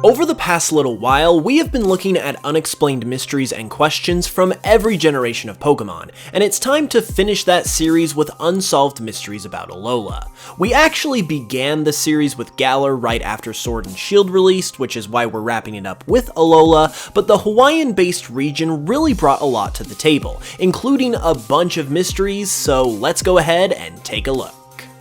Over the past little while, we have been looking at unexplained mysteries and questions from every generation of Pokemon, and it's time to finish that series with unsolved mysteries about Alola. We actually began the series with Galar right after Sword and Shield released, which is why we're wrapping it up with Alola, but the Hawaiian-based region really brought a lot to the table, including a bunch of mysteries, so let's go ahead and take a look.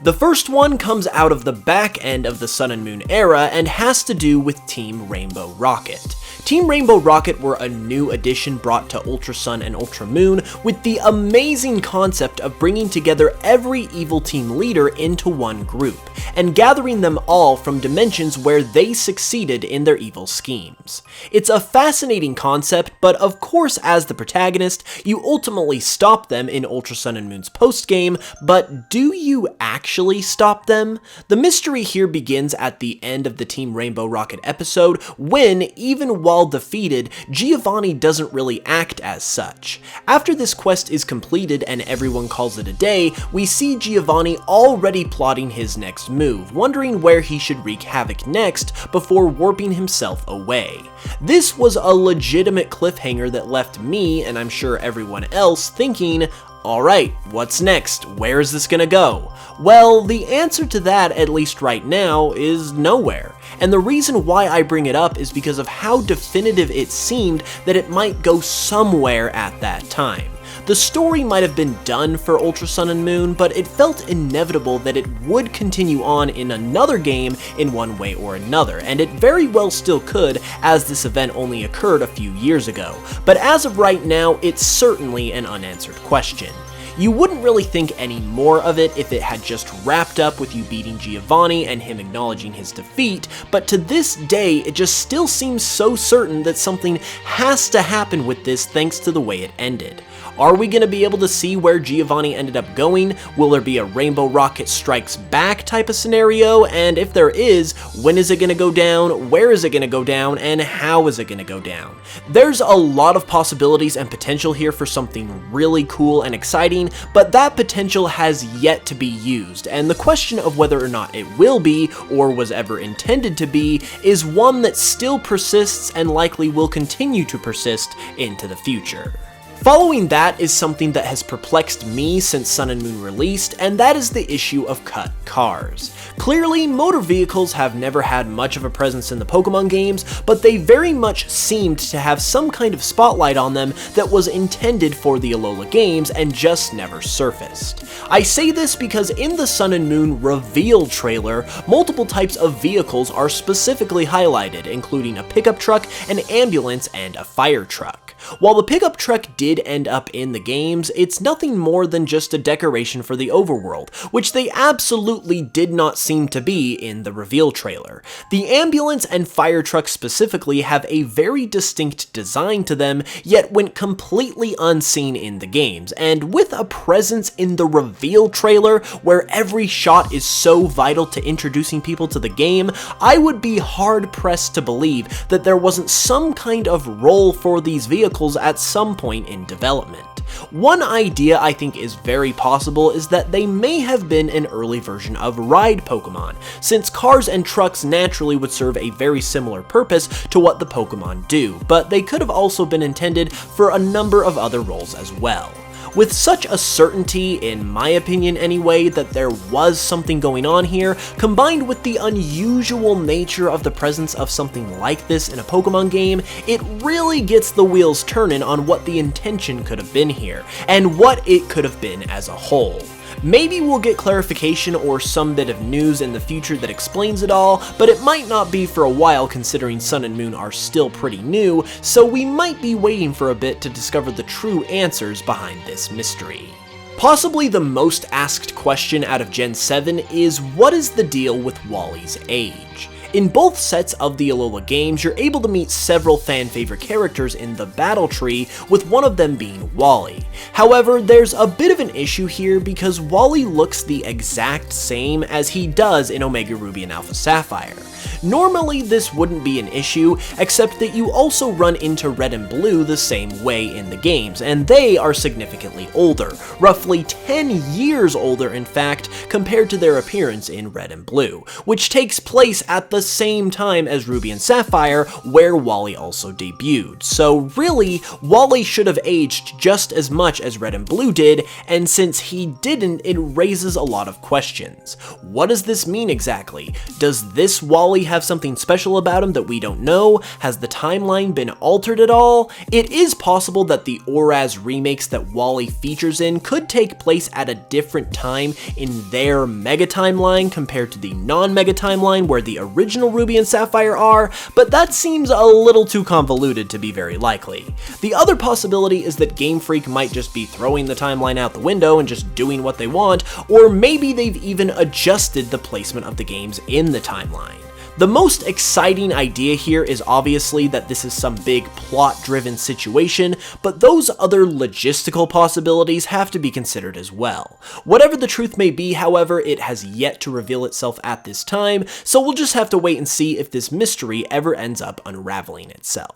The first one comes out of the back end of the Sun and Moon era and has to do with Team Rainbow Rocket. Team Rainbow Rocket were a new addition brought to Ultra Sun and Ultra Moon with the amazing concept of bringing together every evil team leader into one group, and gathering them all from dimensions where they succeeded in their evil schemes. It's a fascinating concept, but of course as the protagonist, you ultimately stop them in Ultra Sun and Moon's post-game, but do you actually stop them? The mystery here begins at the end of the Team Rainbow Rocket episode, when, even while defeated, Giovanni doesn't really act as such. After this quest is completed and everyone calls it a day, we see Giovanni already plotting his next move, wondering where he should wreak havoc next before warping himself away. This was a legitimate cliffhanger that left me, and I'm sure everyone else, thinking, alright, what's next? Where is this gonna go? Well, the answer to that, at least right now, is nowhere. And the reason why I bring it up is because of how definitive it seemed that it might go somewhere at that time. The story might have been done for Ultra Sun and Moon, but it felt inevitable that it would continue on in another game in one way or another, and it very well still could, as this event only occurred a few years ago. But as of right now, it's certainly an unanswered question. You wouldn't really think any more of it if it had just wrapped up with you beating Giovanni and him acknowledging his defeat, but to this day, it just still seems so certain that something has to happen with this thanks to the way it ended. Are we going to be able to see where Giovanni ended up going? Will there be a Rainbow Rocket Strikes Back type of scenario? And if there is, when is it going to go down? Where is it going to go down? And how is it going to go down? There's a lot of possibilities and potential here for something really cool and exciting, but that potential has yet to be used, and the question of whether or not it will be, or was ever intended to be, is one that still persists and likely will continue to persist into the future. Following that is something that has perplexed me since Sun and Moon released, and that is the issue of cut cars. Clearly, motor vehicles have never had much of a presence in the Pokemon games, but they very much seemed to have some kind of spotlight on them that was intended for the Alola games and just never surfaced. I say this because in the Sun and Moon reveal trailer, multiple types of vehicles are specifically highlighted, including a pickup truck, an ambulance, and a fire truck. While the pickup truck did end up in the games, it's nothing more than just a decoration for the overworld, which they absolutely did not seem to be in the reveal trailer. The ambulance and fire truck specifically have a very distinct design to them, yet went completely unseen in the games, and with a presence in the reveal trailer where every shot is so vital to introducing people to the game, I would be hard pressed to believe that there wasn't some kind of role for these vehicles at some point in development. One idea I think is very possible is that they may have been an early version of ride Pokemon, since cars and trucks naturally would serve a very similar purpose to what the Pokemon do, but they could have also been intended for a number of other roles as well. With such a certainty, in my opinion anyway, that there was something going on here, combined with the unusual nature of the presence of something like this in a Pokemon game, it really gets the wheels turning on what the intention could have been here, and what it could have been as a whole. Maybe we'll get clarification or some bit of news in the future that explains it all, but it might not be for a while considering Sun and Moon are still pretty new, so we might be waiting for a bit to discover the true answers behind this mystery. Possibly the most asked question out of Gen 7 is, what is the deal with Wally's age? In both sets of the Alola games, you're able to meet several fan-favorite characters in the battle tree, with one of them being Wally. However, there's a bit of an issue here because Wally looks the exact same as he does in Omega Ruby and Alpha Sapphire. Normally this wouldn't be an issue, except that you also run into Red and Blue the same way in the games, and they are significantly older, roughly 10 years older in fact, compared to their appearance in Red and Blue, which takes place at the same time as Ruby and Sapphire, where Wally also debuted. So really, Wally should have aged just as much as Red and Blue did, and since he didn't, it raises a lot of questions. What does this mean exactly? Does this Wally have something special about him that we don't know? Has the timeline been altered at all? It is possible that the ORAS remakes that Wally features in could take place at a different time in their Mega Timeline compared to the non-Mega Timeline where the original Ruby and Sapphire are, but that seems a little too convoluted to be very likely. The other possibility is that Game Freak might just be throwing the timeline out the window and just doing what they want, or maybe they've even adjusted the placement of the games in the timeline. The most exciting idea here is obviously that this is some big plot-driven situation, but those other logistical possibilities have to be considered as well. Whatever the truth may be, however, it has yet to reveal itself at this time, so we'll just have to wait and see if this mystery ever ends up unraveling itself.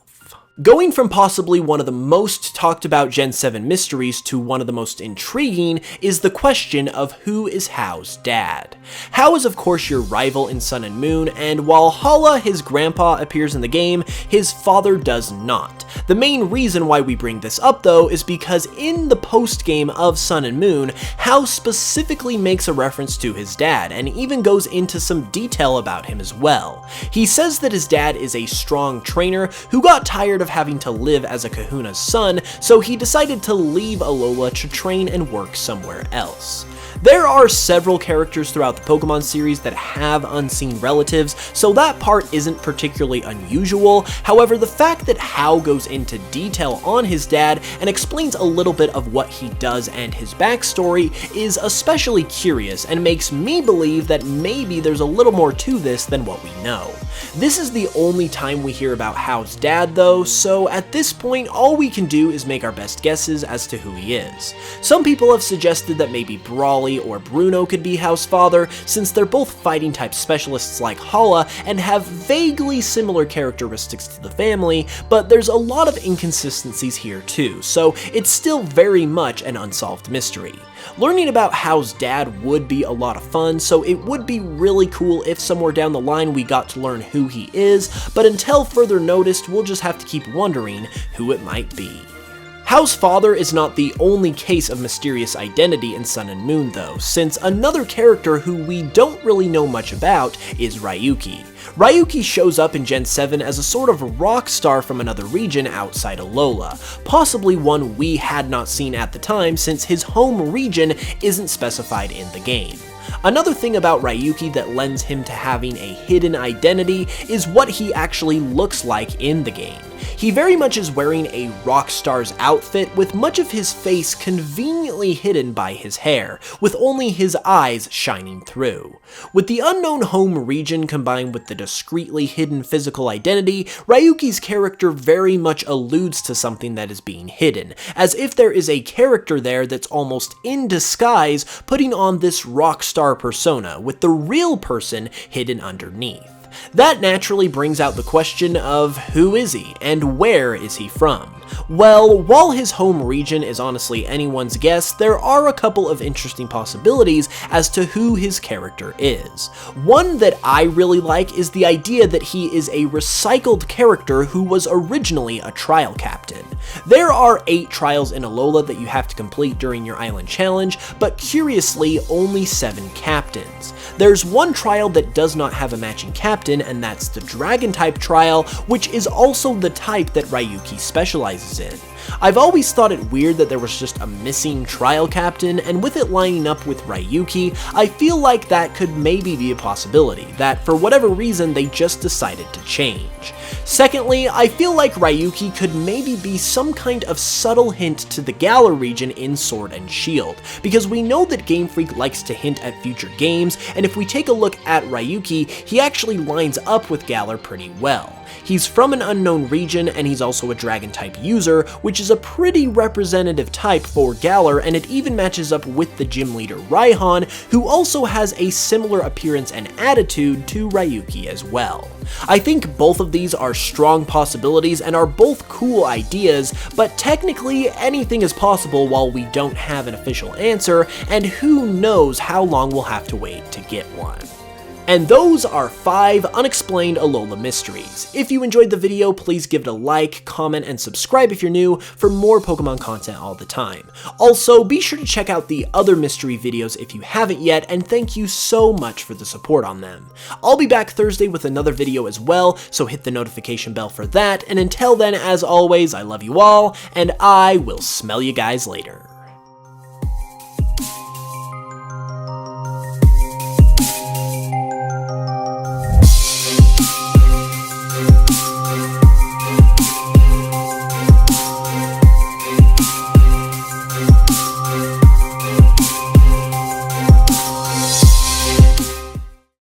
Going from possibly one of the most talked about Gen 7 mysteries to one of the most intriguing is the question of who is Hau's dad. Hau is of course your rival in Sun and Moon, and while Hala, his grandpa, appears in the game, his father does not. The main reason why we bring this up though is because in the post-game of Sun and Moon, Hau specifically makes a reference to his dad and even goes into some detail about him as well. He says that his dad is a strong trainer who got tired of having to live as a kahuna's son, so he decided to leave Alola to train and work somewhere else. There are several characters throughout the Pokemon series that have unseen relatives, so that part isn't particularly unusual. However, the fact that Hau goes into detail on his dad and explains a little bit of what he does and his backstory is especially curious and makes me believe that maybe there's a little more to this than what we know. This is the only time we hear about Hau's dad though, so at this point all we can do is make our best guesses as to who he is. Some people have suggested that maybe Brawly or Bruno could be Hau's father, since they're both fighting type specialists like Hala and have vaguely similar characteristics to the family, but there's a lot of inconsistencies here too, so it's still very much an unsolved mystery. Learning about Hau's dad would be a lot of fun, so it would be really cool if somewhere down the line we got to learn who he is, but until further notice, we'll just have to keep wondering who it might be. Hau's father is not the only case of mysterious identity in Sun and Moon though, since another character who we don't really know much about is Ryuki. Ryuki shows up in Gen 7 as a sort of rock star from another region outside Alola, possibly one we had not seen at the time since his home region isn't specified in the game. Another thing about Ryuki that lends him to having a hidden identity is what he actually looks like in the game. He very much is wearing a rock star's outfit with much of his face conveniently hidden by his hair, with only his eyes shining through. With the unknown home region combined with the discreetly hidden physical identity, Ryuki's character very much alludes to something that is being hidden, as if there is a character there that's almost in disguise putting on this rock star persona, with the real person hidden underneath. That naturally brings out the question of who is he, and where is he from? Well, while his home region is honestly anyone's guess, there are a couple of interesting possibilities as to who his character is. One that I really like is the idea that he is a recycled character who was originally a trial captain. There are 8 trials in Alola that you have to complete during your island challenge, but curiously only 7 captains. There's one trial that does not have a matching captain, and that's the Dragon type trial, which is also the type that Ryuki specializes in. I've always thought it weird that there was just a missing trial captain, and with it lining up with Ryuki, I feel like that could maybe be a possibility, that for whatever reason they just decided to change. Secondly, I feel like Ryuki could maybe be some kind of subtle hint to the Galar region in Sword and Shield, because we know that Game Freak likes to hint at future games, and if we take a look at Ryuki, he actually lines up with Galar pretty well. He's from an unknown region, and he's also a Dragon-type user, which is a pretty representative type for Galar, and it even matches up with the gym leader Raihan, who also has a similar appearance and attitude to Ryuki as well. I think both of these are strong possibilities and are both cool ideas, but technically anything is possible while we don't have an official answer, and who knows how long we'll have to wait to get one. And those are 5 unexplained Alola mysteries. If you enjoyed the video, please give it a like, comment, and subscribe if you're new for more Pokemon content all the time. Also, be sure to check out the other mystery videos if you haven't yet, and thank you so much for the support on them. I'll be back Thursday with another video as well, so hit the notification bell for that, and until then, as always, I love you all, and I will smell you guys later.